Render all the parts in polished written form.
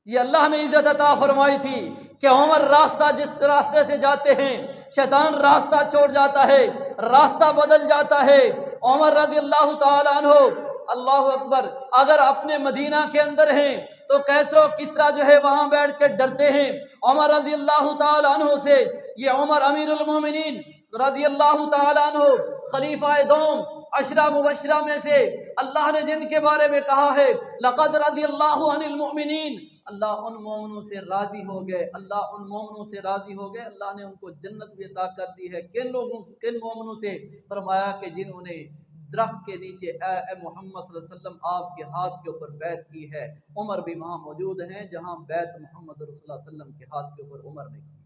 یہ اللہ نے عزت عطا فرمائی تھی کہ عمر راستہ جس راستے سے جاتے ہیں شیطان راستہ چھوڑ جاتا ہے، راستہ بدل جاتا ہے۔ عمر رضی اللہ تعالیٰ عنہ، اللہ اکبر، اگر اپنے مدینہ کے اندر ہیں تو کیسر و کسریٰ جو ہے وہاں بیٹھ کے ڈرتے ہیں عمر رضی اللہ تعالیٰ عنہ سے۔ یہ عمر امیر المومنین رضی اللہ تعالیٰ عنہ، خلیفہ دوم، عشرہ مبشرہ میں سے، اللہ نے جن کے بارے میں کہا ہے لقد رضی اللہ عن المؤمنین، اللہ ان مومنوں سے راضی ہو گئے، اللہ ان مومنوں سے راضی ہو گئے، اللہ نے ان کو جنت بھی عطا کر دی ہے۔ کن لوگوں، کن مومنوں سے؟ فرمایا کہ جنہوں نے درخت کے نیچے اے محمد صلی اللہ علیہ وسلم آپ کے ہاتھ کے اوپر بیعت کی ہے۔ عمر بھی وہاں موجود ہیں جہاں بیعت محمد رسول اللہ صلی اللہ علیہ وسلم کے ہاتھ کے اوپر عمر نے کی،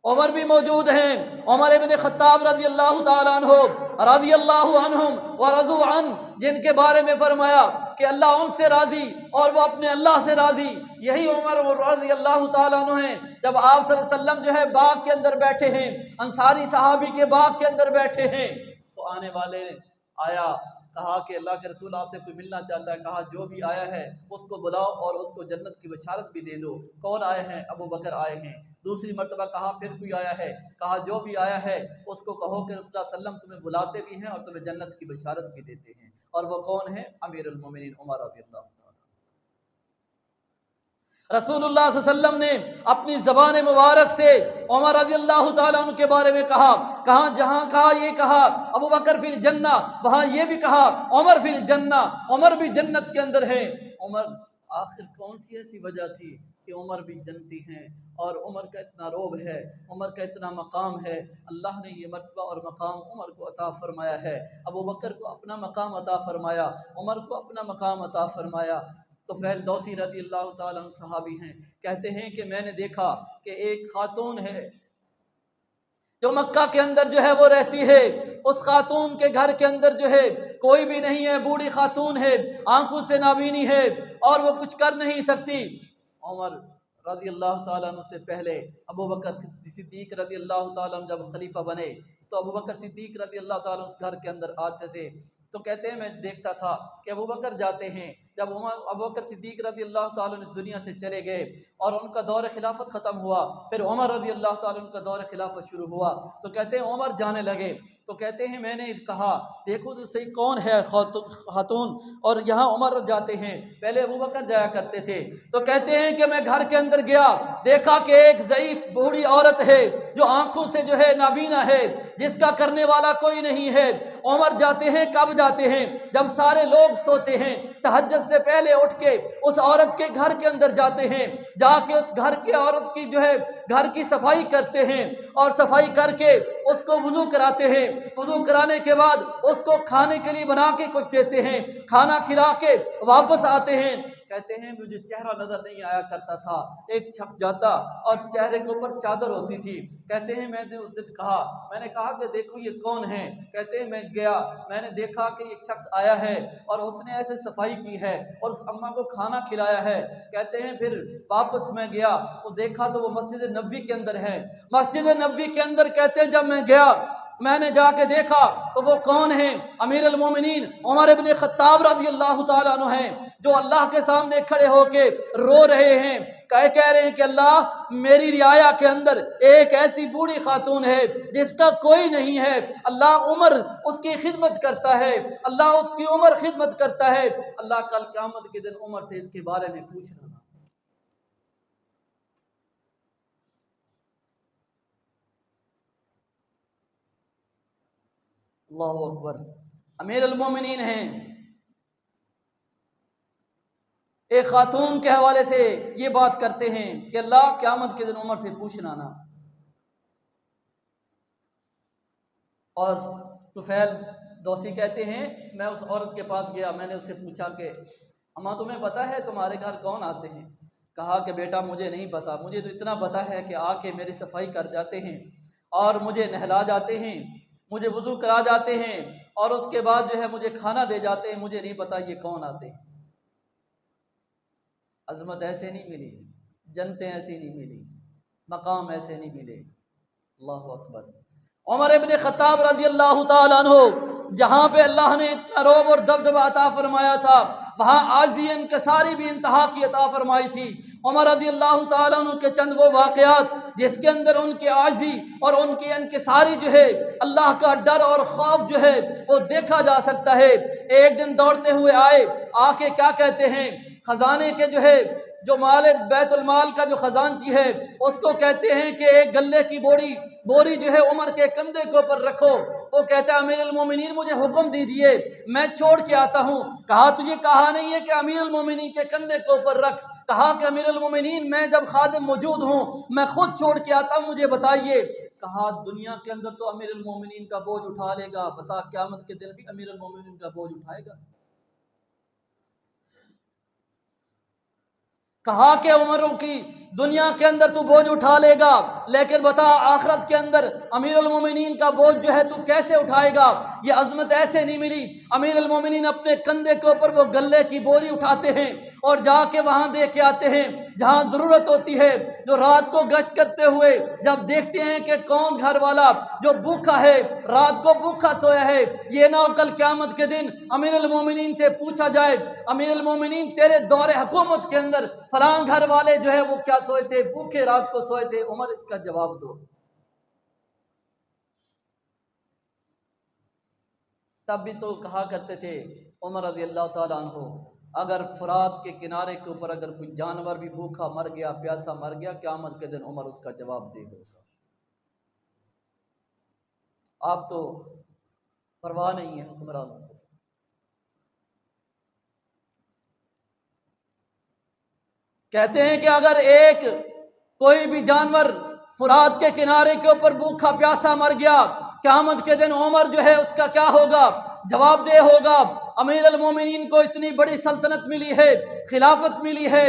عمر بھی موجود ہیں۔ عمر ابن خطاب رضی اللہ تعالیٰ عنہ، رضی اللہ عنہم ورضوا عنہ، جن کے بارے میں فرمایا کہ اللہ ان سے راضی اور وہ اپنے اللہ سے راضی، یہی عمر رضی اللہ تعالیٰ عنہ ہیں۔ جب آپ صلی اللہ علیہ وسلم جو ہے باغ کے اندر بیٹھے ہیں، انصاری صحابی کے باغ کے اندر بیٹھے ہیں، تو آنے والے آیا، کہا کہ اللہ کے رسول آپ سے کوئی ملنا چاہتا ہے، کہا جو بھی آیا ہے اس کو بلاؤ اور اس کو جنت کی بشارت بھی دے دو۔ کون آئے ہیں؟ ابو بکر آئے ہیں۔ دوسری مرتبہ کہا پھر کوئی آیا ہے، کہا جو بھی آیا ہے اس کو کہو کہ رسول اللہ صلی اللہ علیہ وسلم تمہیں بلاتے بھی ہیں اور تمہیں جنت کی بشارت بھی دیتے ہیں۔ اور وہ کون ہے؟ امیر المومنین عمر رضی اللہ عنہ۔ رسول اللہ صلی اللہ علیہ وسلم نے اپنی زبان مبارک سے عمر رضی اللہ تعالیٰ عنہ کے بارے میں کہا، کہاں جہاں کہا یہ کہا ابو بکر فی الجنہ، وہاں یہ بھی کہا عمر فی الجنہ، عمر بھی جنت کے اندر ہے۔ عمر، آخر کون سی ایسی وجہ تھی کہ عمر بھی جنتی ہیں؟ اور عمر کا اتنا روب ہے، عمر کا اتنا مقام ہے، اللہ نے یہ مرتبہ اور مقام عمر کو عطا فرمایا ہے۔ ابو بکر کو اپنا مقام عطا فرمایا، عمر کو اپنا مقام عطا فرمایا۔ طفیل دوسی رضی اللہ تعالیٰ عنہ صحابی ہیں، کہتے ہیں کہ میں نے دیکھا کہ ایک خاتون ہے جو مکہ کے اندر جو ہے وہ رہتی ہے، اس خاتون کے گھر کے اندر جو ہے کوئی بھی نہیں ہے، بوڑھی خاتون ہے، آنکھوں سے نابینی ہے اور وہ کچھ کر نہیں سکتی۔ عمر رضی اللہ تعالیٰ عنہ سے پہلے ابو بکر صدیق رضی اللہ تعالیٰ عنہ جب خلیفہ بنے تو ابو بکر صدیق رضی اللہ تعالیٰ عنہ اس گھر کے اندر آتے تھے، تو کہتے ہیں میں دیکھتا تھا کہ ابو بکر جاتے ہیں، جب ابو بکر صدیق رضی اللہ تعالیٰ عنہ اس دنیا سے چلے گئے اور ان کا دور خلافت ختم ہوا، پھر عمر رضی اللہ تعالیٰ عنہ کا دور خلافت شروع ہوا، تو کہتے ہیں عمر جانے لگے، تو کہتے ہیں میں نے کہا دیکھو تو صحیح کون ہے خاتون، اور یہاں عمر جاتے ہیں، پہلے ابو بکر جایا کرتے تھے۔ تو کہتے ہیں کہ میں گھر کے اندر گیا، دیکھا کہ ایک ضعیف بوڑھی عورت ہے جو آنکھوں سے جو ہے نابینا ہے، جس کا کرنے والا کوئی نہیں ہے۔ عمر جاتے ہیں، کب جاتے ہیں؟ جب سارے لوگ سوتے ہیں، تہجد سے پہلے اٹھ کے اس عورت کے گھر کے اندر جاتے ہیں، جا کے اس گھر کی عورت کی جو ہے گھر کی صفائی کرتے ہیں، اور صفائی کر کے اس کو وضو کراتے ہیں، وضو کرانے کے بعد اس کو کھانے کے لیے بنا کے کچھ دیتے ہیں، کھانا کھلا کے واپس آتے ہیں۔ کہتے ہیں مجھے چہرہ نظر نہیں آیا کرتا تھا، ایک شخص جاتا اور چہرے کے اوپر چادر ہوتی تھی۔ کہتے ہیں میں نے اس دن کہا، میں نے کہا کہ دیکھو یہ کون ہے؟ کہتے ہیں میں گیا، میں نے دیکھا کہ ایک شخص آیا ہے اور اس نے ایسے صفائی کی ہے اور اس اماں کو کھانا کھلایا ہے۔ کہتے ہیں پھر واپس میں گیا، وہ دیکھا تو وہ مسجد نبوی کے اندر ہے، مسجد نبوی کے اندر کہتے ہیں جب میں گیا، میں نے جا کے دیکھا تو وہ کون ہیں؟ امیر المومنین عمر ابن خطاب رضی اللہ تعالیٰ عنہ ہیں، جو اللہ کے سامنے کھڑے ہو کے رو رہے ہیں، کہہ رہے ہیں کہ اللہ میری رعایا کے اندر ایک ایسی بوڑھی خاتون ہے جس کا کوئی نہیں ہے، اللہ عمر اس کی خدمت کرتا ہے، اللہ اس کی عمر خدمت کرتا ہے، اللہ کل قیامت کے دن عمر سے اس کے بارے میں پوچھنا۔ اللہ اکبر، امیر المومنین ہیں، ایک خاتون کے حوالے سے یہ بات کرتے ہیں کہ اللہ قیامت کے دن عمر سے پوچھنا نا۔ اور طفیل دوسی کہتے ہیں میں اس عورت کے پاس گیا، میں نے اس سے پوچھا کہ اماں تمہیں پتہ ہے تمہارے گھر کون آتے ہیں؟ کہا کہ بیٹا مجھے نہیں پتا، مجھے تو اتنا پتا ہے کہ آ کے میری صفائی کر جاتے ہیں اور مجھے نہلا جاتے ہیں، مجھے وضو کرا جاتے ہیں اور اس کے بعد جو ہے مجھے کھانا دے جاتے ہیں، مجھے نہیں پتا یہ کون آتے ہیں۔ عظمت ایسے نہیں ملی، جنتیں ایسی نہیں ملی، مقام ایسے نہیں ملے۔ اللہ اکبر۔ عمر ابن خطاب رضی اللہ تعالیٰ عنہ جہاں پہ اللہ نے اتنا روب اور دبدبہ عطا فرمایا تھا، وہاں عاجزی انکساری بھی انتہا کی عطا فرمائی تھی۔ عمر رضی اللہ تعالیٰ عنہ کے چند وہ واقعات جس کے اندر ان کی عاجزی اور ان کی انکساری جو ہے، اللہ کا ڈر اور خوف جو ہے وہ دیکھا جا سکتا ہے۔ ایک دن دوڑتے ہوئے آئے، آ کے کیا کہتے ہیں، خزانے کے جو ہے، جو مال بیت المال کا جو خزانچی ہے اس کو کہتے ہیں کہ ایک گلے کی بوری جو ہے عمر کے کندھے کے اوپر رکھو۔ وہ کہتا ہے امیر المومنین مجھے حکم دیجیے، میں چھوڑ کے آتا ہوں۔ کہا تجھے کہا نہیں ہے کہ امیر المومنین کے کندھے کے اوپر رکھ؟ کہا کہ امیر المومنین میں جب خادم موجود ہوں میں خود چھوڑ کے آتا ہوں، مجھے بتائیے۔ کہا دنیا کے اندر تو امیر المومنین کا بوجھ اٹھا لے گا، بتا قیامت کے دن بھی امیر المومنین کا بوجھ اٹھائے گا؟ کہا کہ عمروں کی دنیا کے اندر تو بوجھ اٹھا لے گا، لیکن بتا آخرت کے اندر امیر المومنین کا بوجھ جو ہے تو کیسے اٹھائے گا؟ یہ عظمت ایسے نہیں ملی۔ امیر المومنین اپنے کندھے کے اوپر وہ گلے کی بوری اٹھاتے ہیں اور جا کے وہاں دے کے آتے ہیں جہاں ضرورت ہوتی ہے۔ جو رات کو گشت کرتے ہوئے جب دیکھتے ہیں کہ کون گھر والا جو بھوکا ہے، رات کو بھوکا سویا ہے، یہ نہ ہو کل قیامت کے دن امیر المومنین سے پوچھا جائے امیر المومنین تیرے دور حکومت کے اندر فلاں گھر والے جو ہے وہ کیا سوئے تھے، بھوکے رات کو سوئے تھے، عمر اس کا جواب دو۔ تب بھی تو کہا کرتے تھے عمر رضی اللہ تعالیٰ عنہ، اگر فرات کے کنارے کے اوپر اگر کوئی جانور بھی بھوکا مر گیا، پیاسا مر گیا، قیامت کے دن عمر اس کا جواب دے گا۔ آپ تو پرواہ نہیں ہے حکمرانوں کو۔ کہتے ہیں کہ اگر کوئی بھی جانور فرات کے کنارے کے اوپر بھوکا پیاسا مر گیا، قیامت کے دن عمر جو ہے اس کا کیا ہوگا؟ جواب دہ ہوگا۔ امیر المومنین کو اتنی بڑی سلطنت ملی ہے، خلافت ملی ہے،